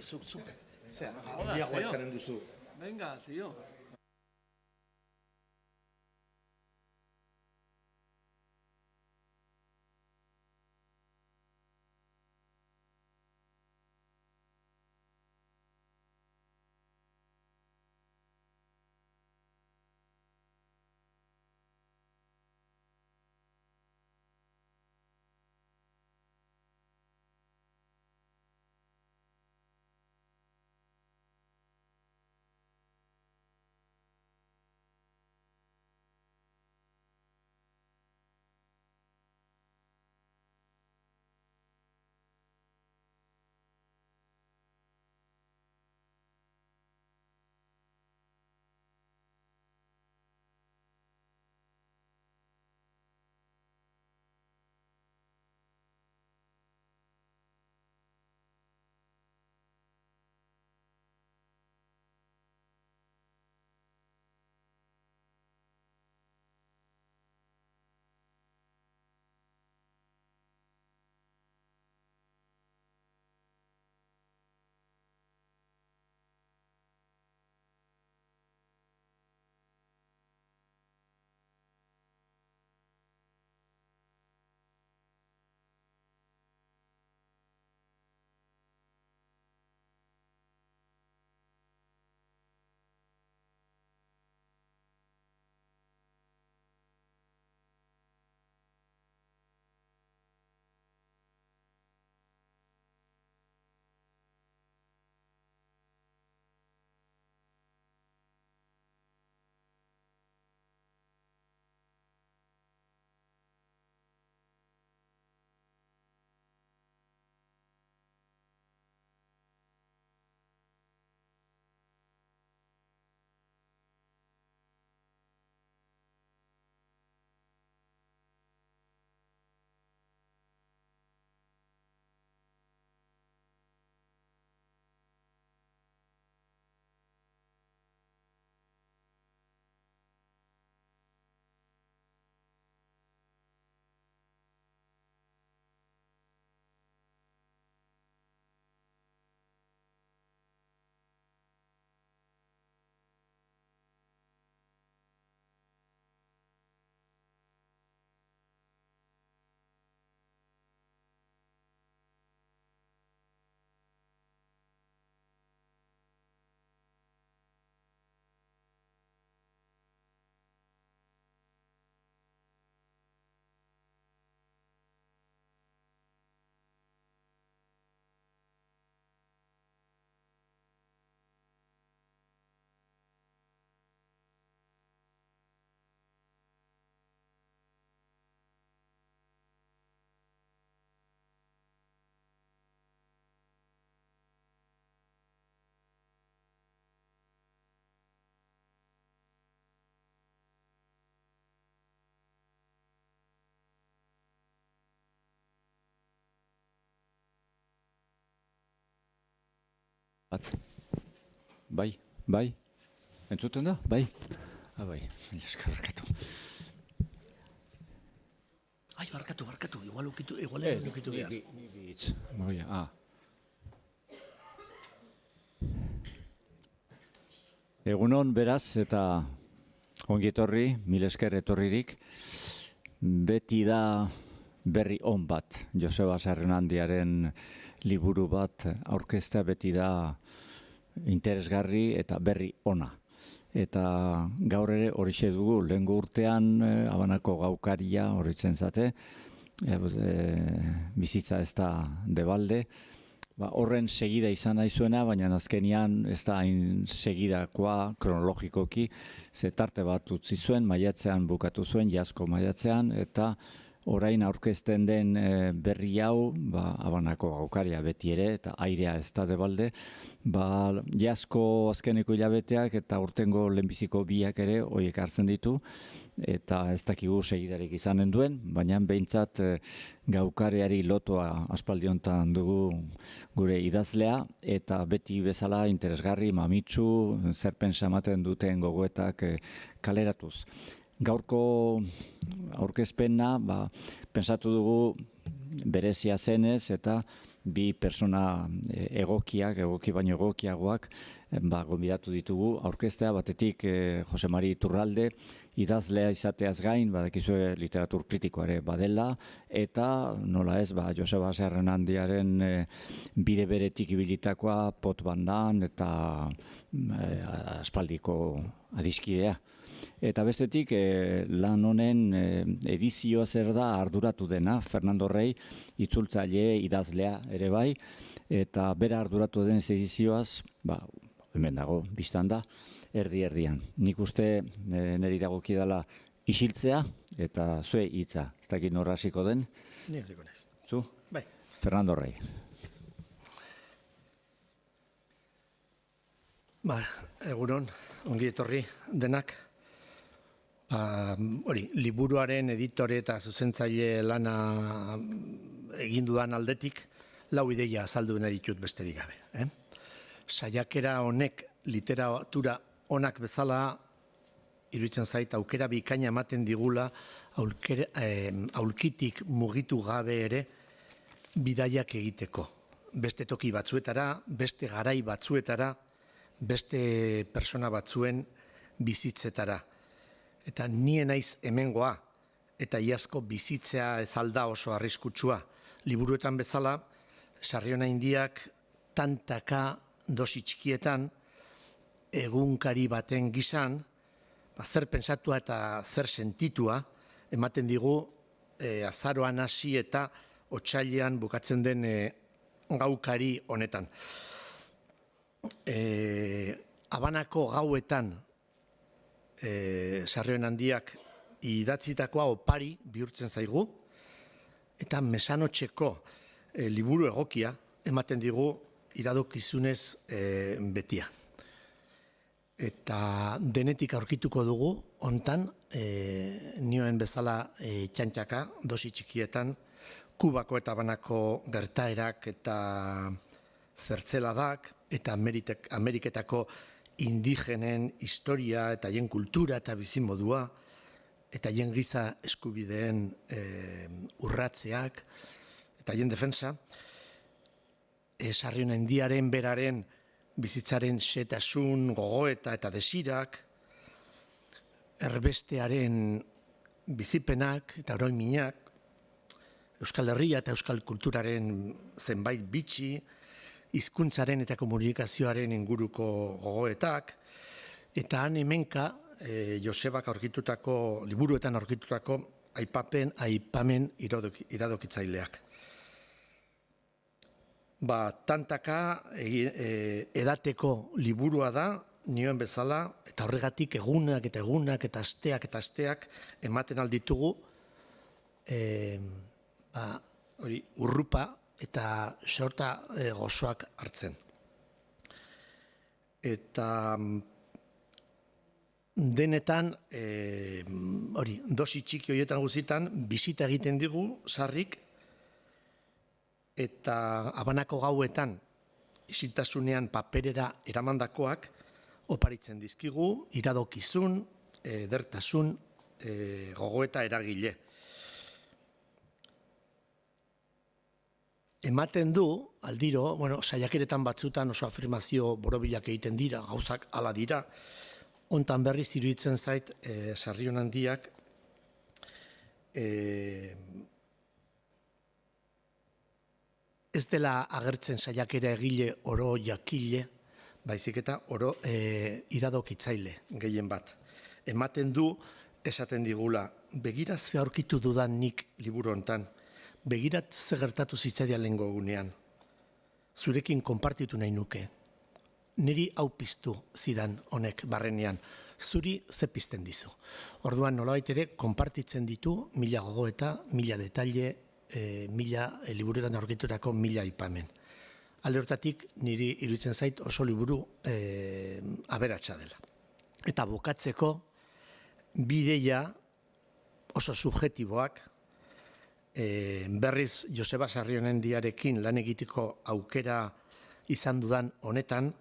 zuk. Zer, Jodas, handiagoa tío. izanen duzu. Venga, tío. Bai. Entzuten da? Bai. Bai. Esker barkatu. Ai, barkatu. Igual ukitu behar. Ni bitz. Moia, Egunon beraz eta ongi etorri, mil esker etorririk. Beti da berri on bat. Joseba Sarrenandiaren liburu bat aurkeztea beti da interesgarri eta berri ona. Eta gaur ere horixe dugu, lehengo urtean Habanako gaukaria horitzen zate, bizitza ez da debalde. Horren segida izan nahi zuena, baina azkenian ez da hain segidakoa kronologikoki, ze tarte bat utzi zuen, maiatzean bukatu zuen, jazko maiatzean, eta orain aurkezten den berri hau, Habanako gaukaria beti ere, eta airea ez da debalde, jazko azkeneko hilabeteak eta urtengo lehenbiziko biak ere horiek hartzen ditu, eta ez dakigu segidarik izanen duen, baina behintzat gaukareari lotua aspaldi honetan dugu gure idazlea, eta beti bezala interesgarri, mamitsu, zer pentsa ematen duten gogoetak kaleratuz. Gaurko aurkezpena, pentsatu dugu berezia zenez, eta bi persona egoki baino egokiagoak, gonbidatu ditugu aurkeztea, batetik Jose Mari Iturralde, idazlea izateaz gain, badakizue literatur kritikoa ere badela, eta nola ez, Joseba Serrenandiaren bide beretik ibilitakoa pot bandan eta aspaldiko adiskidea. Eta bestetik, lan honen edizioa zer da arduratu dena, Fernando Rey, itzultzaile idazlea ere bai, eta bera arduratu den edizioaz, hemen dago, biztan da, erdi-erdian. Nik uste niri dagokidala isiltzea eta zue hitza. Ez dakit norra hasiko den? Ni hasiko naiz. Zu? Bai. Fernando Rey. Egunon, ongi etorri denak. Liburuaren editore eta zuzentzaile lana egin dudan aldetik, lau ideia azaldu nahi ditut besterik gabe. Saiakera honek literatura onak bezala iruditzen zait aukera bikaina ematen digula aulkitik mugitu gabe ere bidaiak egiteko. Beste toki batzuetara, beste garai batzuetara, beste persona batzuen bizitzetara. Eta nien naiz hemengoa, eta iazko bizitzea ez alda oso arriskutsua. Liburuetan bezala, Sarrionaindiak tantaka dosi txikietan, egunkari baten gisan, zer pentsatua eta zer sentitua, ematen digu azaroan hasi eta otsailean bukatzen den gaukari honetan. Habanako gauetan Sarrionandiak idatzitakoa opari bihurtzen zaigu, eta mesanotxeko liburu egokia ematen digu iradokizunez betia. Eta denetik aurkituko dugu, hontan, nioen bezala txantxaka, dosi txikietan, Kubako eta Habanako gertaerak eta zertzeladak, eta Ameriketako indigenen historia eta haien kultura eta bizimodua, eta haien giza eskubideen urratzeak, eta haien defensa, Sarrionandiaren beraren bizitzaren xehetasun, gogoeta eta desirak, erbestearen bizipenak eta oroiminak, Euskal Herria eta Euskal kulturaren zenbait bitxi, hizkuntzaren eta komunikazioaren inguruko gogoetak, eta han hemenka Josebak aurkitutako, liburuetan aurkitutako aipamen iradokitzaileak. Tantaka edateko liburua da, nioen bezala, eta horregatik egunak eta asteak ematen alditugu, urrupa eta sorta gozoak hartzen. Eta denetan, dosi txiki horietan guztietan, bisita egiten digu, sarrik, eta Habanako gauetan, isiltasunean paperera eramandakoak, oparitzen dizkigu, iradokizun, edertasun, gogoeta eragile. Ematen du, aldiro, saiakeretan batzutan oso afirmazio borobilak egiten dira, gauzak hala dira, hontan berriz iruditzen zait Sarrionandiak ez dela agertzen saiakera egile oro jakile, baizik eta oro iradokitzaile gehien bat. Ematen du, esaten digula, begira ze aurkitu dudan nik liburu hontan, begirat ze gertatu zitzaidan lehengo egunean. Zurekin konpartitu nahi nuke. Niri hau piztu zidan honek barrenean. Zuri ze pizten dizu. Orduan nolabait ere konpartitzen ditu 1000 gogoeta, 1000 detalle, 1000 liburuetan aurkitutako 1000 aipamen. Alde hortatik niri iruditzen zait oso liburu aberatsa dela. Eta bukatzeko bideia oso subjektiboak, berriz Joseba Sarrionandiarekin lan egiteko aukera izan dudan honetan,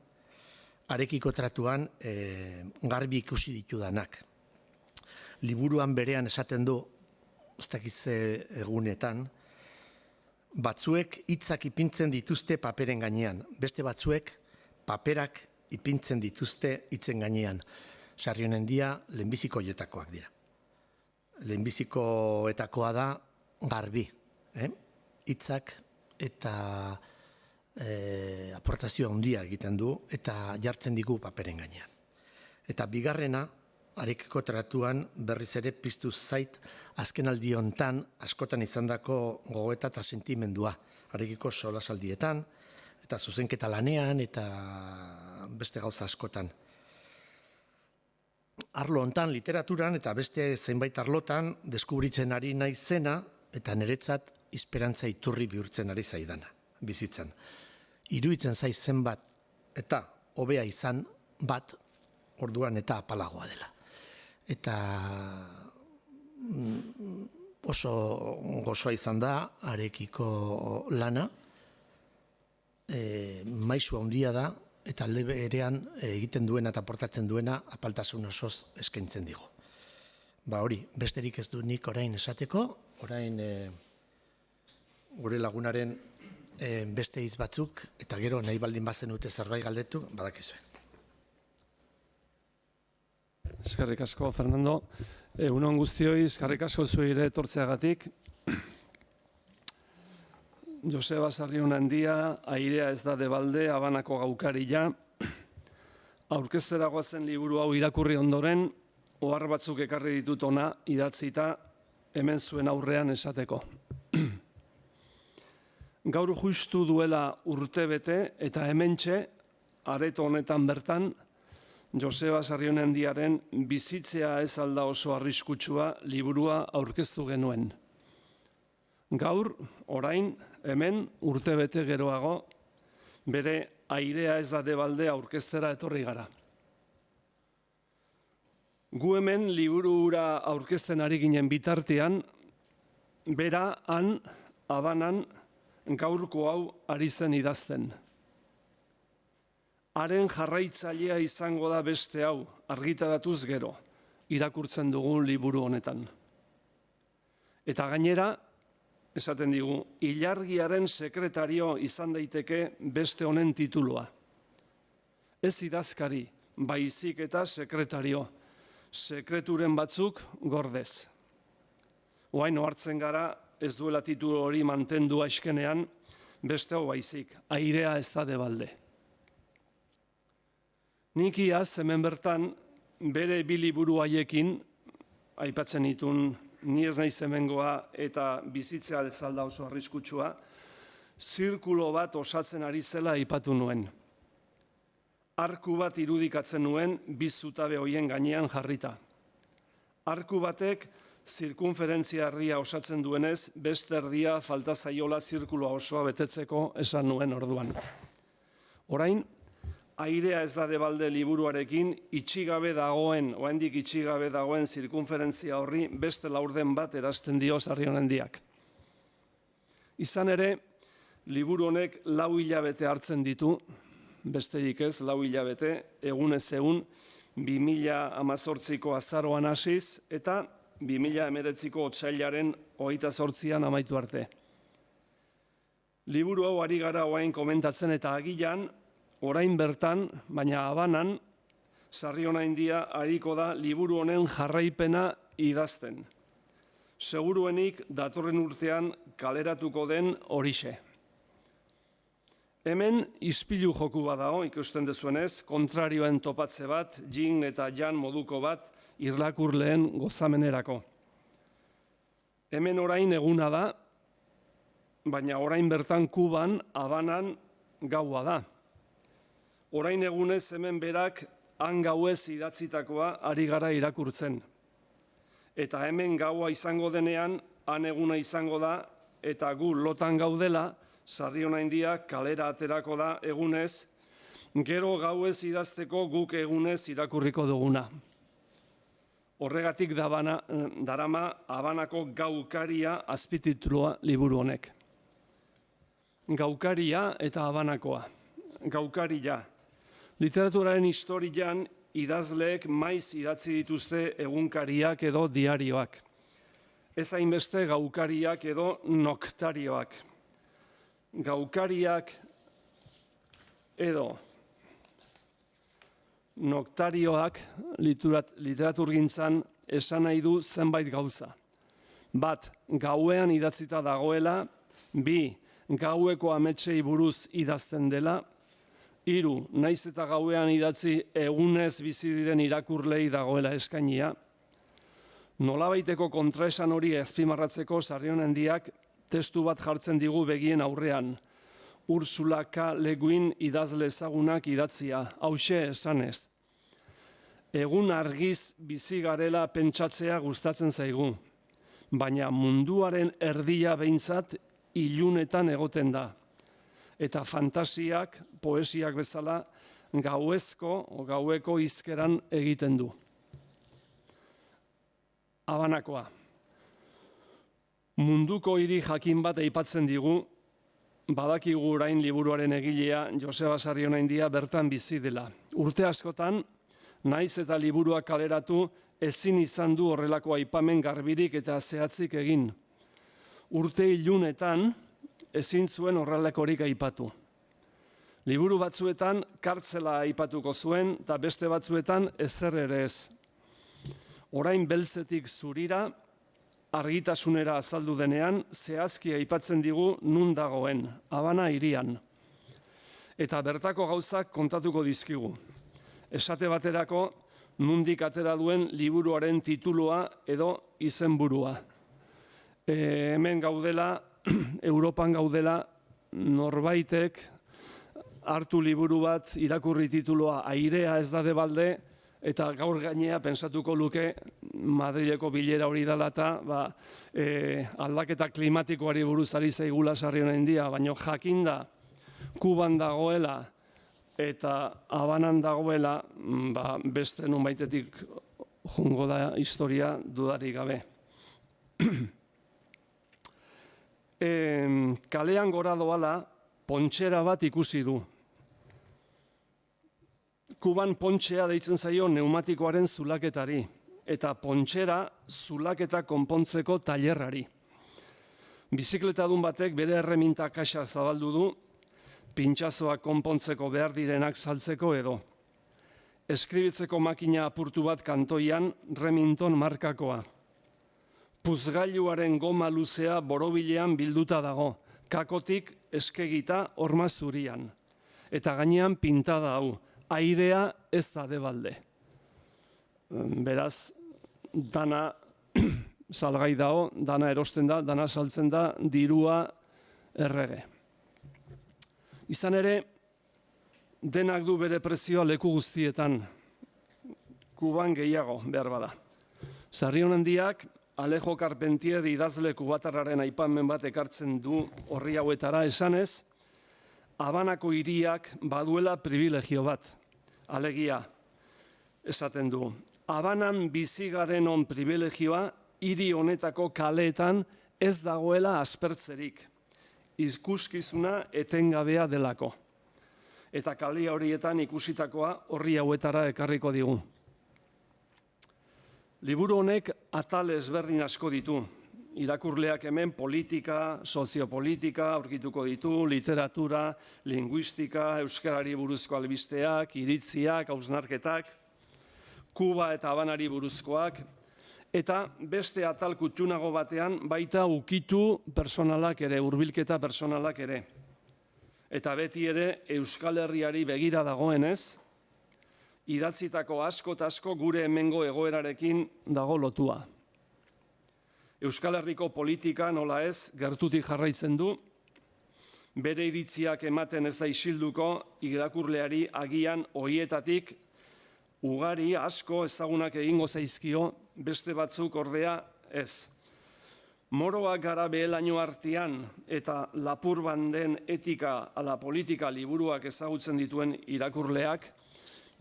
harekiko tratuan garbi ikusi ditudanak. Liburuan berean esaten du, ez dakitze egunetan, Batzuek hitzak ipintzen dituzte paperen gainean, beste batzuek paperak ipintzen dituzte hitzen gainean. Sarrionendia lehenbiziko hoietakoak dira. Lehenbizikoetakoa da garbi, hitzak eta aportazio handia egiten du eta jartzen digu paperen gainean. Eta bigarrena, Arekiko tratuan berriz ere piztu zait azkenaldi hontan askotan izandako gogoeta eta sentimendua. Arekiko solasaldietan eta zuzenketa lanean eta beste gauza askotan. Arlo hontan literaturan eta beste zenbait arlotan deskubritzen ari naizena eta niretzat esperantza iturri bihurtzen ari zaidana bizitzan. Iruditzen zaiz zenbat eta hobea izan bat orduan eta apalagoa dela. Eta oso gozoa izan da Arekiko lana, maisu handia da eta alde berean egiten duena eta aportatzen duena apaltasun osoz eskaintzen digu. Hori, besterik ez du nik orain esateko, orain gure lagunaren beste hitz batzuk eta gero nahi baldin bazen dute zerbait galdetu, badakizue. Eskerrik asko, Fernando. Egun on guztioi, eskerrik asko zuire etortzeagatik. Joseba Sarrionendia, Airea ez da debalde, Habanako gaukaria. Aurkeztera goazen liburu hau irakurri ondoren, ohar batzuk ekarri ditut ona idatzita hemen zuen aurrean esateko. Gaur justu duela urtebete eta hementxe, areto honetan bertan, Joseba Sarrionendiaren bizitzea ez alda oso arriskutsua liburua aurkeztu genuen. Gaur, orain, hemen urtebete geroago, bere Airea ez da debalde aurkeztera etorri gara. Gu hemen liburura aurkezten ari ginen bitartean, bera han, Habanan, gaurko hau ari zen idazten. Haren jarraitzailea izango da beste hau, argitaratuz gero, irakurtzen dugun liburu honetan. Eta gainera, esaten digu, ilargiaren sekretario izan daiteke beste honen titulua. Ez idazkari, baizik eta sekretario, sekreturen batzuk gordez. Oain ohartzen gara, ez duela titulu hori mantendu aizkenean, beste hau baizik, Airea ez da debalde. Nik iaz hemen bertan bere bi liburu haiekin, aipatzen ditun ni ez naiz hemengoa eta bizitzea ez alda oso arriskutsua, zirkulo bat osatzen ari zela aipatu nuen. Arku bat irudikatzen nuen bi zutabe hoien gainean jarrita. Arku batek zirkunferentzia erdia osatzen duenez, beste erdia falta zaiola zirkuloa osoa betetzeko esan nuen orduan. Orain, Airea ez da debalde liburuarekin itxigabe dagoen, oraindik itxigabe dagoen zirkunferentzia horri beste laurden bat erazten dio Sarrionendiak. Izan ere, liburu honek 4 hilabete hartzen ditu, besterik ez 4 hilabete, egunez egun 2018ko azaroan hasiz eta 2019ko otsailaren 28an amaitu arte. Liburu hau ari gara orain komentatzen eta agian, orain bertan, baina Habanan, Sarrionendia ariko da liburu honen jarraipena idazten. Seguruenik datorren urtean kaleratuko den horixe. Hemen ispilu joku bat dago, ikusten dezuenez, kontrarioen topatze bat, Jin eta Jan moduko bat, irlakurleen gozamenerako. Hemen orain eguna da, baina orain bertan Kuban, Habanan gaua da. Orain egunez hemen berak han gauez idatzitakoa ari gara irakurtzen. Eta hemen gaua izango denean, han eguna izango da, eta gu lotan gaudela, Sarrionendia kalera aterako da egunez, gero gauez idazteko guk egunez irakurriko duguna. Horregatik darama Habanako gaukaria azpititulua liburu honek. Gaukaria eta Habanakoa. Gaukaria. Literaturaren historian idazleek maiz idatzi dituzte egunkariak edo diarioak. Ez hainbeste gaukariak edo noktarioak. gaukariak edo noktarioak literaturgintzan esan nahi du zenbait gauza. Bat, gauean idatzita dagoela, bi, gaueko ametsei buruz idazten dela, hiru, naiz eta gauean idatzi egunez bizi diren irakurlei dagoela eskainia. Nolabaiteko kontraesan hori azpimarratzeko Sarrionandiak testu bat jartzen digu begien aurrean. Ursula K. Le Guin idazle ezagunak idatzia, hauxe esanez. Egun argiz bizi garela pentsatzea gustatzen zaigu, baina munduaren erdia behintzat ilunetan egoten da. Eta fantasiak, poesiak bezala, gaueko hizkeran egiten du. Habanakoa. Munduko hiri jakin bat aipatzen digu, badakigu orain liburuaren egilea Joseba Sarrionandia bertan bizi dela. Urte askotan, naiz eta liburuak kaleratu, ezin izan du horrelako aipamen garbirik eta zehatzik egin. Urte ilunetan, ezin zuen horrelakorik aipatu. Liburu batzuetan kartzela aipatuko zuen, eta beste batzuetan ezer ere ez. Orain beltzetik zurira, argitasunera azaldu denean, zehazki aipatzen digu nun dagoen, Habana hirian. Eta bertako gauzak kontatuko dizkigu. Esate baterako, nundik atera duen liburuaren titulua edo izenburua. Hemen gaudela, Europan gaudela, norbaitek hartu liburu bat irakurri titulua Airea ez da Debalde, eta gaur gainea pensatuko luke Madrileko bilera hori dela eta aldaketa klimatikoari buruz ari zaigula Sarrionandia, baina jakinda Kuban dagoela eta Habanan dagoela, beste nonbaitetik joango da historia dudarik gabe. Kalean gora doala, pontxera bat ikusi du. Kuban pontxea deitzen zaio neumatikoaren zulaketari, eta pontxera zulaketa konpontzeko tailerrari. Bizikletadun batek bere erreminta kaxa zabaldu du, pintxazoak konpontzeko behar direnak saltzeko edo. Eskribitzeko makina apurtu bat kantoian Remington markakoa. Puzgailuaren goma luzea borobilean bilduta dago, kakotik eskegita horma zurian. Eta gainean pintada hau, Airea ez da Debalde. Beraz, dana salgai dago, dana erosten da, dana saltzen da, dirua errege. Izan ere, denak du bere prezioa leku guztietan, Kuban gehiago behar bada. Sarrionandiak Alejo Carpentier idazle kubatarraren aipamen bat ekartzen du horri hauetara esanez, Habanako hiriak baduela privilegio bat. Alegia, esaten du, Habanan bizi garen on privilegioa hiri honetako kaleetan ez dagoela aspertzerik. Ikuskizuna etengabea delako. Eta kale horietan ikusitakoa horri hauetara ekarriko digu. Liburu honek atal ezberdin asko ditu. Irakurleak hemen politika, soziopolitika aurkituko ditu, literatura, linguistika, euskarari buruzko albisteak, iritziak, hausnarketak, Kuba eta Habanari buruzkoak, eta beste atal kuttunago batean baita ukitu personalak ere, hurbilketa personalak ere. Eta beti ere Euskal Herriari begira dagoenez, idatzitako asko eta asko gure hemengo egoerarekin dago lotua. Euskal Herriko politika nola ez gertutik jarraitzen du, bere iritziak ematen ez da isilduko, irakurleari agian horietatik ugari asko ezagunak egingo zaizkio, beste batzuk ordea ez. Moroak gara behelaino artean eta lapur banden etika ala politika liburuak ezagutzen dituen irakurleak,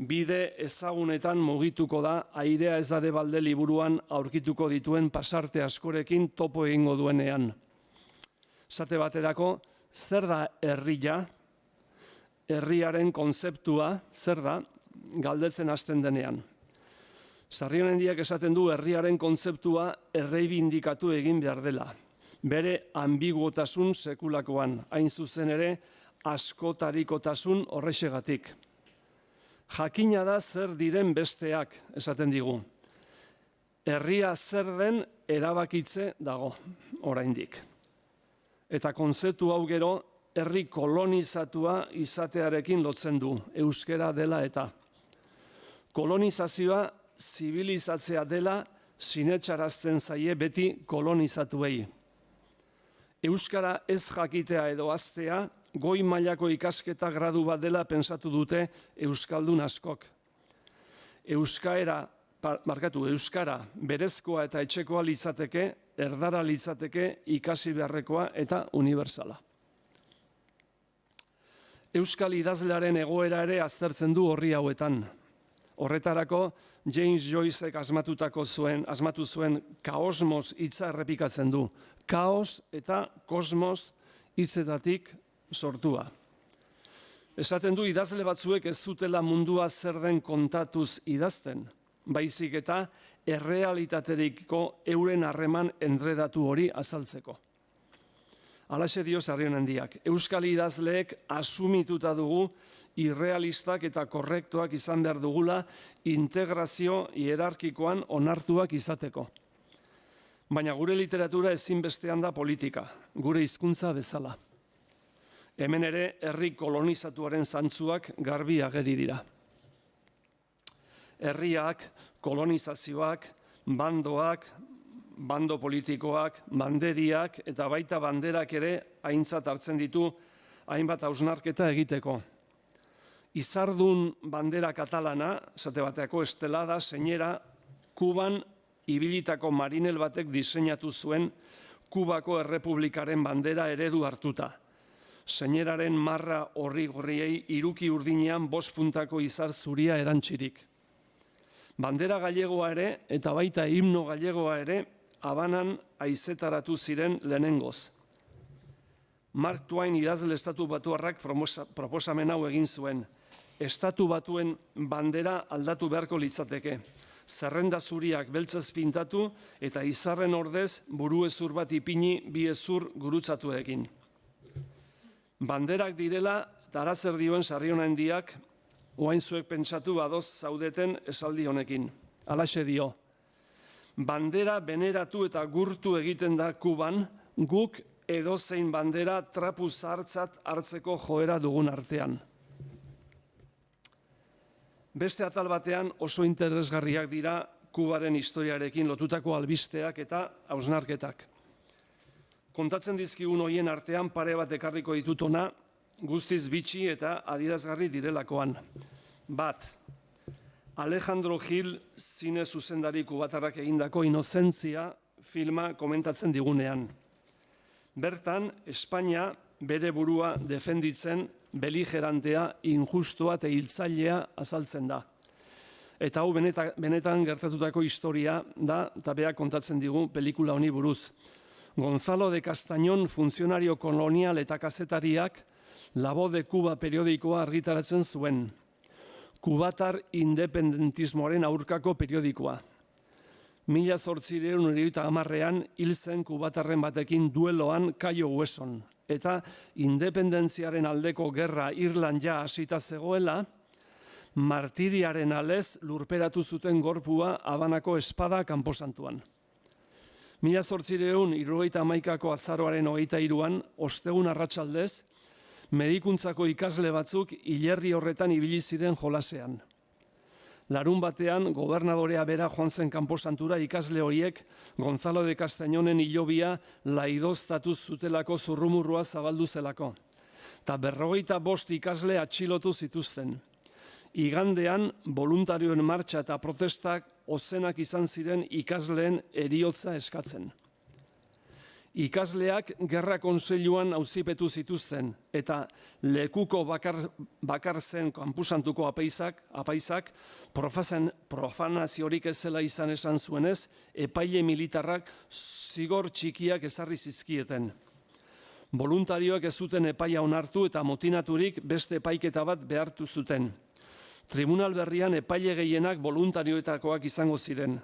bide ezagunetan mugituko da Airea ez da Debalde liburuan aurkituko dituen pasarte askorekin topo egingo duenean. Esate baterako, zer da herria? Herriaren kontzeptua, zer da? Galdetzen hasten denean. Sarrionandiak esaten du herriaren kontzeptua erreibindikatu egin behar dela. bere ambiguotasun sekulakoan, hain zuzen ere askotarikotasun horrexegatik. Jakina da zer diren besteak, esaten digu. Herria zer den erabakitze dago, oraindik. Eta kontzeptu hau gero, herri kolonizatua izatearekin lotzen du, euskara dela eta. Kolonizazioa zibilizatzea dela sinetsarazten zaie beti kolonizatuei. Euskara ez jakitea edo aztea, goi mailako ikasketa gradu bat dela pentsatu dute euskaldun askok. Euskara berezkoa eta etxekoa litzateke, erdara litzateke, ikasi beharrekoa eta unibertsala. Euskal idazlearen egoera ere aztertzen du orri hauetan. Horretarako, James Joycek asmatu zuen kaosmos hitza errepikatzen du. Kaos eta kosmos hitzetatik sortua. Esaten du idazle batzuek ez zutela mundua zer den kontatuz idazten, baizik eta errealitateriko euren harreman endredatu hori azaltzeko. Halaxe dio Sarrionandiak, euskal idazleek asumituta dugu irrealistak eta korrektuak izan behar dugula integrazio hierarkikoan onartuak izateko. Baina gure literatura ezinbestean da politika, gure hizkuntza bezala. Hemen ere herri kolonizatuaren zantzuak garbi ageri dira. Herriak, kolonizazioak, bandoak, bando politikoak, banderiak eta baita banderak ere aintzat hartzen ditu hainbat hausnarketa egiteko. Izardun bandera katalana, esate bateako estelada, zeinera, Kuban ibilitako marinel batek diseinatu zuen Kubako Errepublikaren bandera eredu hartuta. Zeineraren marra horri-gorriei hiruki urdinean 5 puntako izar zuria erantzirik. Bandera gallegoa ere eta baita himno gallegoa ere Habanan haizetaratu ziren lehenengoz. Mark Twain idazle estatu batuarrak proposamen hau egin zuen. Estatu batuen bandera aldatu beharko litzateke. Zerrenda zuriak beltzez pintatu eta izarren ordez buruezur bat ipini 2 hezur gurutzatuekin. Banderak direla, eta arazer dioen Sarrionandiak, oain zuek pentsatu badoz zaudeten esaldi honekin. Halaxe dio. Bandera beneratu eta gurtu egiten da Kuban, guk edozein bandera trapu zahartzat hartzeko joera dugun artean. Beste atal batean oso interesgarriak dira Kubaren historiarekin lotutako albisteak eta hausnarketak. Kontatzen dizkigun hoien artean pare bat ekarriko ditut hona, guztiz bitxi eta adierazgarri direlakoan. Bat, Alejandro Gil zine zuzendari kubatarrak egindako Inozentzia filma komentatzen digunean. Bertan, Espainia bere burua defenditzen beligerantea, injustua eta hiltzailea azaltzen da. Eta hau benetan gertatutako historia da, eta berak kontatzen digu pelikula honi buruz. Gonzalo de Castañón, funtzionario kolonial eta kazetariak, La Voz de Cuba periodikoa argitaratzen zuen. Kubatar independentismoaren aurkako periodikoa. 1870an hil zen kubatarren batekin dueloan Cayo Hueson. Eta independentziaren aldeko gerra Irland ja hasita zegoela, martiriaren alez lurperatu zuten gorpua Habanako espada kanposantuan. 1871ko azaroaren 23an, ostegun arratsaldez, medikuntzako ikasle batzuk hilerri horretan ibili ziren jolasean. Larun batean, gobernadorea bera joan zen kanposantura ikasle horiek Gonzalo de Castañonen hilobia laidoztatu zutelako zurrumurrua zabaldu zelako. Ta 45 ikasle atxilotu zituzten. Igandean, voluntarioen martxa eta protestak ozenak izan ziren ikasleen heriotza eskatzen. Ikasleak gerra kontseiluan auzipetu zituzten eta lekuko bakar zen kanpusantuko apaizak profanaziorik ez zela izan esan zuenez, epaile militarrak zigor txikiak ezarri zizkieten. Voluntarioek ez zuten epaia onartu eta motinaturik beste epaiketa bat behartu zuten. Tribunal berrian epaile gehienak voluntarioetakoak izango ziren.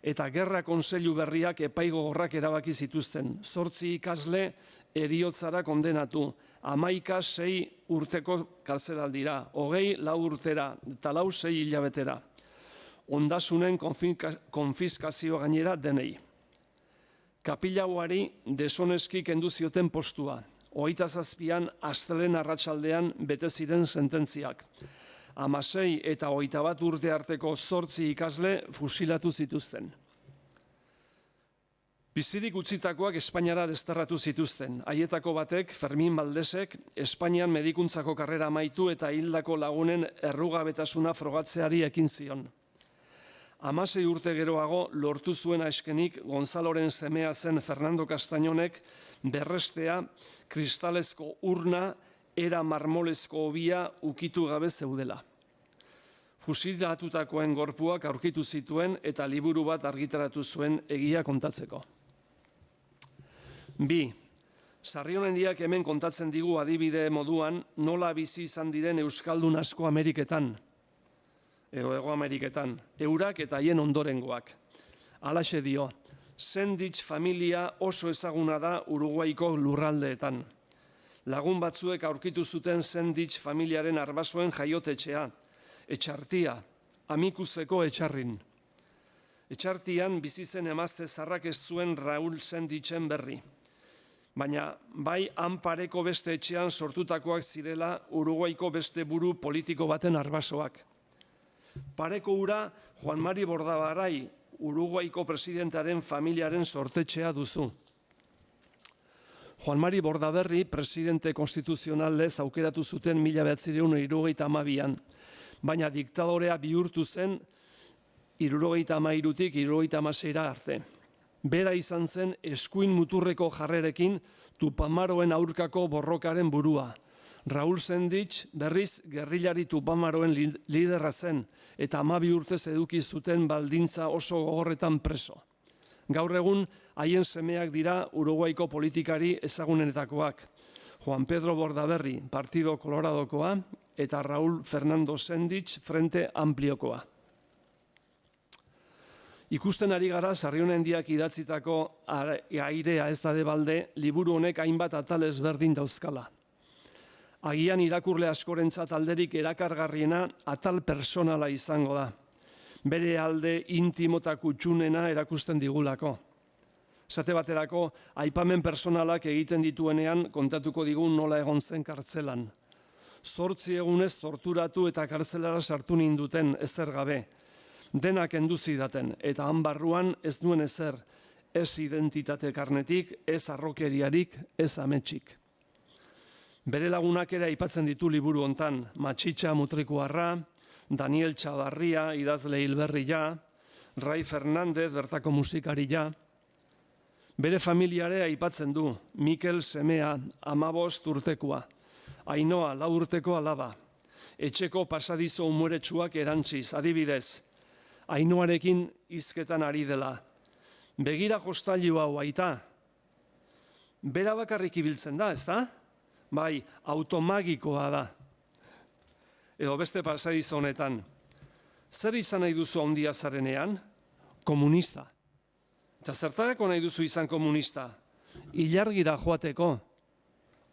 eta gerra kontseilu berriak epai gogorrak erabaki zituzten. 8 ikasle heriotzara kondenatu, 11 urteko kartzelaldira, 20 4 urtera, eta 6 hilabetera. Ondasunen konfiskazio gainera denei. Kapilauari desoneski kendu zioten postua. 27an astelehen arratsaldean bete ziren sententziak. 16 eta 21 urte arteko 8 ikasle fusilatu zituzten. Bizirik utzitakoak Espainiara desterratu zituzten. Haietako batek, Fermin Valdesek, Espainian medikuntzako karrera amaitu eta hildako lagunen errugabetasuna frogatzeari ekin zion. 16 urte geroago lortu zuena eskenik Gonzaloren semea zen Fernando Castañonek berrestea kristalezko urna era marmolezko hobia ukitu gabe zeudela. Fusilatutakoen gorpuak aurkitu zituen eta liburu bat argitaratu zuen egia kontatzeko. 2. Sarrionendiak hemen kontatzen digu adibide moduan nola bizi izan diren euskaldun asko Ameriketan, edo Hego Ameriketan, eurak eta haien ondorengoak. Halaxe dio, Sendich familia oso ezaguna da Uruguaiko lurraldeetan. Lagun batzuek aurkitu zuten Sendich familiaren arbasoen jaiotetxea, Etxartia, amikuzeko Etxarrin. Etxartian bizi zen emazte zarrak ez zuen Raul Sendichen berri. Baina bai han pareko beste etxean sortutakoak zirela Uruguaiko beste buru politiko baten arbasoak. Pareko ura Juan Mari Bordabarai, Uruguaiko presidentaren familiaren sortetxea duzu. Juan Mari Bordaberri presidente konstituzionalez aukeratu zuten 1972an, baina diktadorea bihurtu zen 1973tik 1976 arte. Bera izan zen eskuin muturreko jarrerekin Tupamaroen aurkako borrokaren burua. Raul Sendich berriz gerrilari Tupamaroen liderra zen eta 12 urtez eduki zuten baldintza oso gogorretan preso. Gaur egun haien semeak dira Uruguaiko politikari ezagunenetakoak. Juan Pedro Bordaberri, Partido Coloradokoa, eta Raul Fernando Sendich, Frente Ampliokoa. Ikusten ari gara Sarrionendiak idatzitako airea ez da debalde, liburu honek hainbat atal ezberdin dauzkala. Agian irakurle askorentzat alderik erakargarriena atal personala izango da. Bere alde intimo eta kutxunena erakusten digulako. Esate baterako, aipamen personalak egiten dituenean kontatuko digun nola egon zen kartzelan. 8 egunez torturatu eta kartzelara sartu ninduten ezer gabe. Denak enduzidaten eta han barruan ez duen ezer, ez identitate karnetik, ez arrokeriarik, ez ametxik. Bere lagunak ere aipatzen ditu liburu hontan, Matxitxa Mutrikuarra, Daniel Txabarria, idazle hilberria, Rai Fernandez, bertako musikaria. Bere familiare aipatzen du, Mikel semea, 15 urtekoa, Ainoa 4 urteko alaba, etxeko pasadizo umuretsuak erantziz, adibidez, Ainoarekin hizketan ari dela. Begira jostailu hau aita. Bera bakarrik ibiltzen da, ezta? Bai, automagikoa da. Edo beste pasadizo honetan. Zer izan nahi duzu handia zarenean? Komunista. Eta zertarako nahi duzu izan komunista? Ilargira joateko.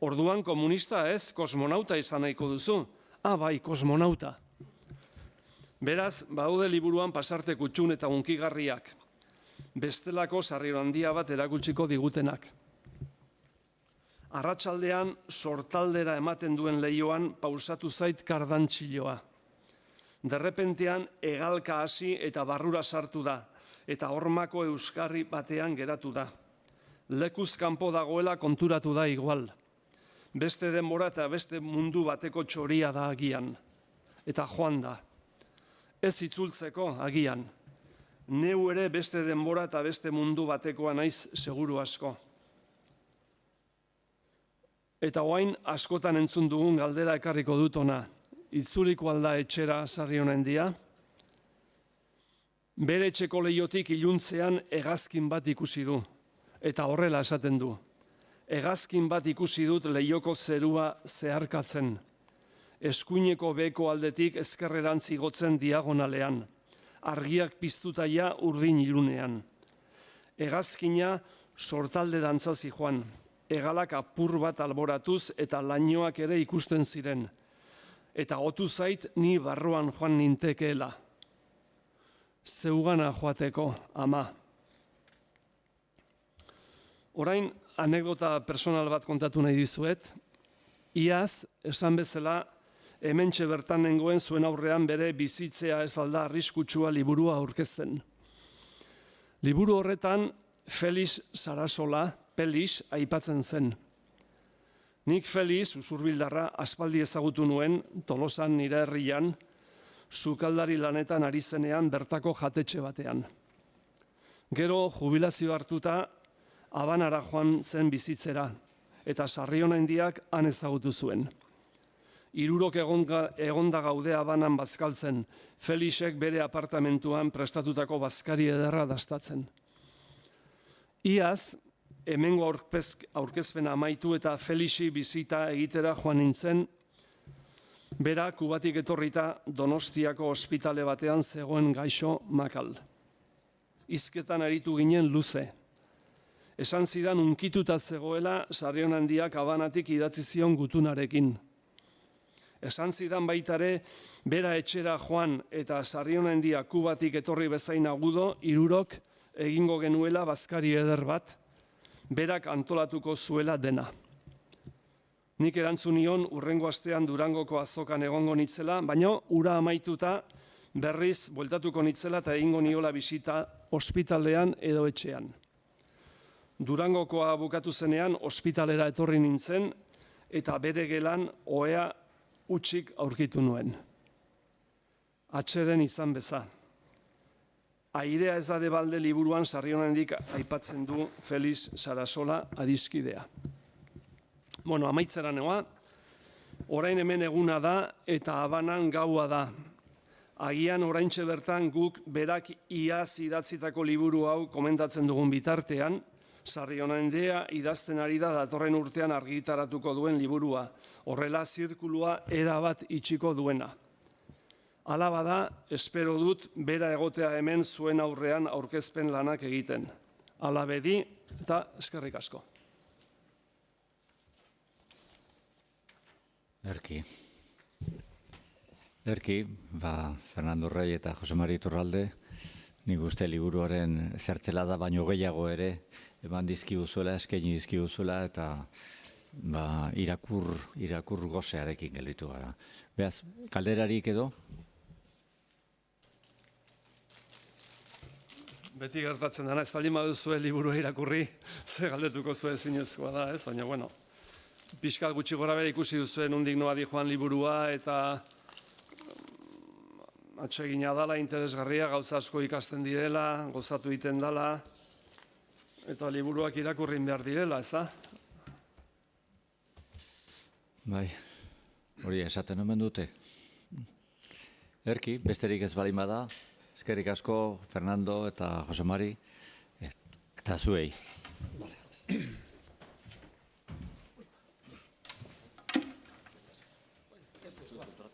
Orduan komunista ez, kosmonauta izan nahiko duzu. Bai, kosmonauta. Beraz, badaude liburuan pasarte kutxun eta hunkigarriak. Bestelako Sarrionendia bat erakutsiko digutenak. Arratsaldean sortaldera ematen duen leioan pausatu zait kardantxiloa. Derrepentean hegalka hasi eta barrura sartu da, eta hormako euskarri batean geratu da. Lekuz kanpo dagoela konturatu da igual. Beste denbora eta beste mundu bateko txoria da agian. Eta joan da. Ez itzultzeko agian. Neu ere beste denbora eta beste mundu batekoa naiz seguru asko. Eta orain askotan entzun dugun galdera ekarriko dut ona. Itzuliko alda etxera Sarrionendia? Bere etxeko leiotik iluntzean hegazkin bat ikusi du. Eta horrela esaten du. Hegazkin bat ikusi dut leioko zerua zeharkatzen. Eskuineko beheko aldetik ezkerrerantz igotzen diagonalean. argiak piztutaia urdin ilunean. Hegazkina sortalderantza zijoan, hegalak apur bat alboratuz eta lainoak ere ikusten ziren. Eta otu zait ni barruan joan nintekeela. Zeugana joateko, ama. Orain, anekdota personal bat kontatu nahi dizuet. Iaz, esan bezala, hementxe bertan nengoen zuen aurrean bere bizitzea ez alda arriskutsua liburua aurkezten. Liburu horretan, Felix Sarasola, Pelix, aipatzen zen. Nik Felix, usurbildarra, aspaldi ezagutu nuen, Tolosan nire herrian, sukaldari lanetan ari zenean bertako jatetxe batean. Gero, jubilazio hartuta, Habanara joan zen bizitzera, eta Sarrionandiak han ezagutu zuen. 3 egonda gaude Habanan bazkaltzen, Felixek bere apartamentuan prestatutako bazkari ederra dastatzen. Iaz, hemengo aurkezpena amaitu eta Felixi bizita egitera joan nintzen, bera Kubatik etorrita Donostiako ospitale batean zegoen gaixo makal. Hizketan aritu ginen luze. Esan zidan unkituta zegoela Sarrionandiak Habanatik idatzi zion gutunarekin. Esan zidan baitare, bera etxera joan eta Sarrionandia Kubatik etorri bezain agudo, 3 egingo genuela bazkari eder bat, berak antolatuko zuela dena. Nik erantzun nion urrengo astean Durangoko azokan egongo nitzela, baina ura amaituta berriz bueltatuko nitzela eta egingo niola bisita ospitalean edo etxean. Durangokoa bukatu zenean ospitalera etorri nintzen eta bere gelan ohea utzik aurkitu nuen. Atseden izan beza. Airea ez da Debalde liburuan Sarrionandik aipatzen du Felix Sarasola adiskidea. Amaitzera noa, orain hemen eguna da eta Habanan gaua da. Agian oraintxe bertan guk berak iaz idatzitako liburu hau komentatzen dugun bitartean, Sarrionandia idazten ari da datorren urtean argitaratuko duen liburua, horrela zirkulua erabat itxiko duena. Hala bada, espero dut bera egotea hemen zuen aurrean aurkezpen lanak egiten. Hala bedi eta eskerrik asko. Erki, Fernando Rey eta Jose Mari Iturralde, nik uste liburuaren zertzelada baino gehiago ere, eman dizkiguzuela, eskaini dizkiguzuela, eta irakur gozearekin gelditu gara. Beaz, kalderarik edo? Beti gertatzen dena, ez baldin baduzue liburua irakurri, ze galdetuko zuen zinezkoa da, ez? Baina, pixkat gutxi gora bera ikusi duzuen nondik noa di joan liburua, eta atsegina dala, interesgarria, gauza asko ikasten direla, gozatu egiten dala, eta liburuak irakurrin behar direla, ez da? Bai, hori esaten omen dute. Erki, besterik ez baldin bada, eskerrik asko Fernando eta Jose Mari, eta zuei.